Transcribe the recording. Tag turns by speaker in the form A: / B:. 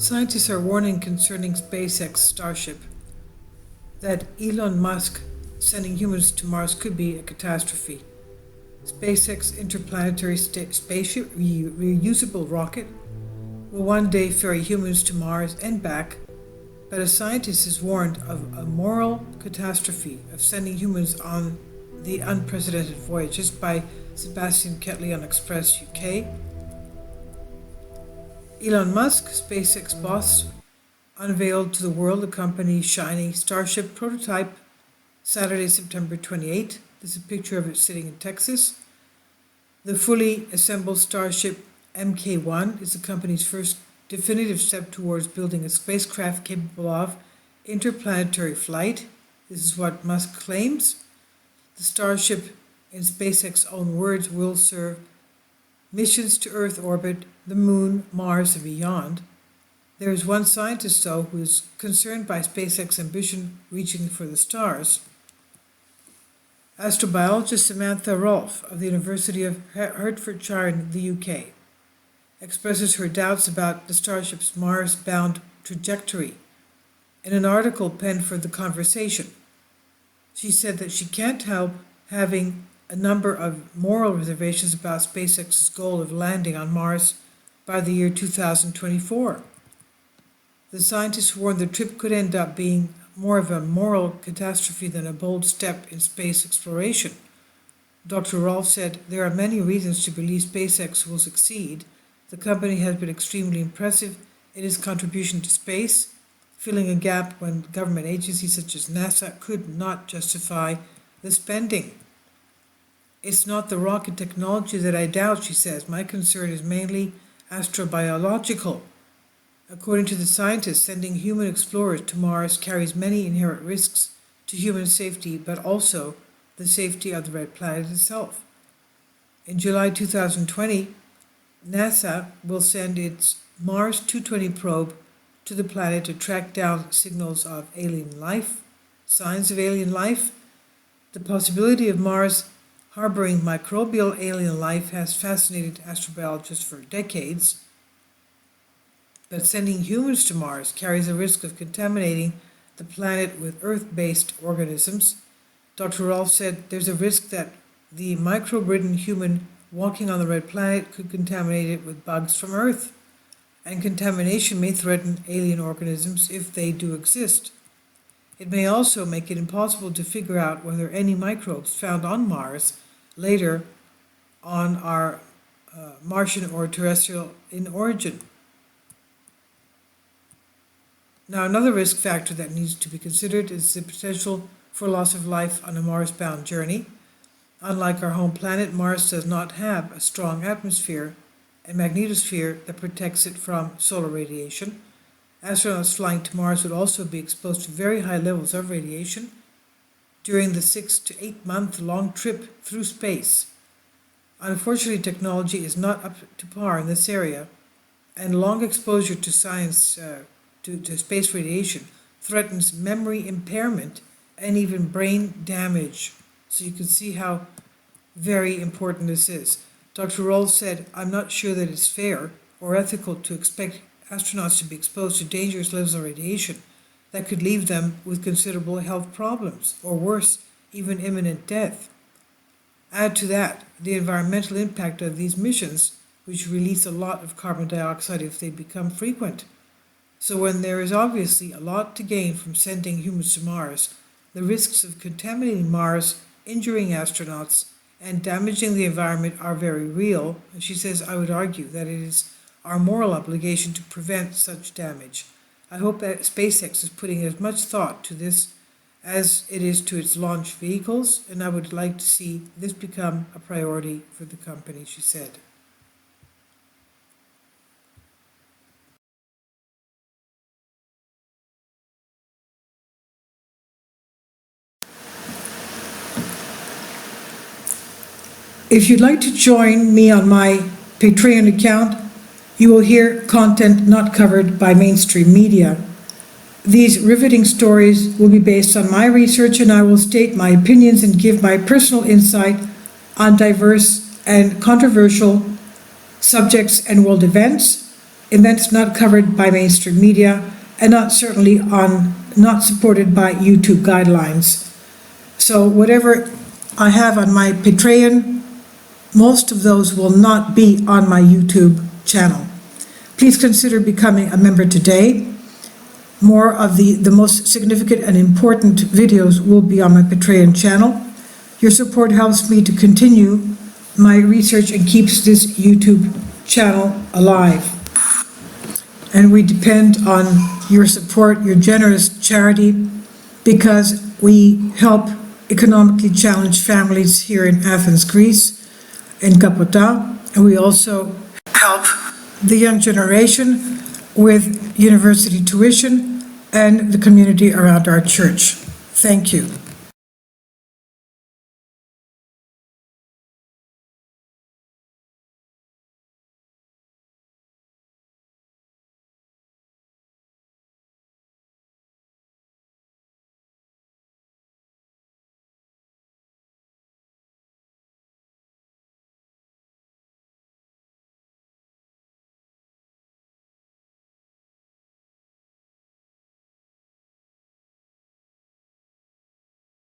A: Scientists are warning concerning SpaceX Starship that Elon Musk sending humans to Mars could be a catastrophe. SpaceX interplanetary spaceship reusable rocket will one day ferry humans to Mars and back, but a scientist is warned of a moral catastrophe of sending humans on the unprecedented voyages by Sebastian Ketley on Express UK. Elon Musk, SpaceX boss, unveiled to the world the company's shiny Starship prototype Saturday, September 28. This is a picture of it sitting in Texas. The fully assembled Starship Mk1 is the company's first definitive step towards building a spacecraft capable of interplanetary flight. This is what Musk claims. The Starship, in SpaceX's own words, will serve missions to Earth orbit, the Moon, Mars, and beyond. There is one scientist, though, who is concerned by SpaceX's ambition reaching for the stars. Astrobiologist Samantha Rolfe of the University of Hertfordshire in the UK expresses her doubts about the Starship's Mars-bound trajectory in an article penned for The Conversation. She said that she can't help having a number of moral reservations about SpaceX's goal of landing on Mars by the year 2024. The scientists warned the trip could end up being more of a moral catastrophe than a bold step in space exploration. Dr. Rolfe said, "There are many reasons to believe SpaceX will succeed. The company has been extremely impressive in its contribution to space, filling a gap when government agencies such as NASA could not justify the spending. It's not the rocket technology that I doubt," she says. "My concern is mainly astrobiological. According to the scientists, sending human explorers to Mars carries many inherent risks to human safety, but also the safety of the red planet itself." In July 2020, NASA will send its Mars 220 probe to the planet to track down signals of alien life, signs of alien life. The possibility of Mars harboring microbial alien life has fascinated astrobiologists for decades. But sending humans to Mars carries a risk of contaminating the planet with Earth-based organisms. Dr. Rolfe said there's a risk that the microbe-ridden human walking on the red planet could contaminate it with bugs from Earth, and contamination may threaten alien organisms if they do exist. It may also make it impossible to figure out whether any microbes found on Mars later on are Martian or terrestrial in origin. Now, another risk factor that needs to be considered is the potential for loss of life on a Mars-bound journey. Unlike our home planet, Mars does not have a strong atmosphere and magnetosphere that protects it from solar radiation. Astronauts flying to Mars would also be exposed to very high levels of radiation during the 6 to 8 month long trip through space. Unfortunately, technology is not up to par in this area, and long exposure to to space radiation threatens memory impairment and even brain damage. So you can see how very important this is. Dr. Rolfe said, "I'm not sure that it's fair or ethical to expect astronauts to be exposed to dangerous levels of radiation that could leave them with considerable health problems, or worse, even imminent death. Add to that the environmental impact of these missions, which release a lot of carbon dioxide if they become frequent. So when there is obviously a lot to gain from sending humans to Mars, the risks of contaminating Mars, injuring astronauts, and damaging the environment are very real." And she says, "I would argue that it is our moral obligation to prevent such damage. I hope that SpaceX is putting as much thought to this as it is to its launch vehicles, and I would like to see this become a priority for the company," she said. If you'd like to join me on my Patreon account, you will hear content not covered by mainstream media. These riveting stories will be based on my research, and I will state my opinions and give my personal insight on diverse and controversial subjects and world events. events not covered by mainstream media, and not supported by YouTube guidelines. So whatever I have on my Patreon, most of those will not be on my YouTube channel. Please consider becoming a member today. More of the most significant and important videos will be on my Patreon channel. Your support helps me to continue my research and keeps this YouTube channel alive. And we depend on your support, your generous charity, because we help economically challenged families here in Athens, Greece, in Kapota, and we also help the young generation with university tuition and the community around our church. Thank you.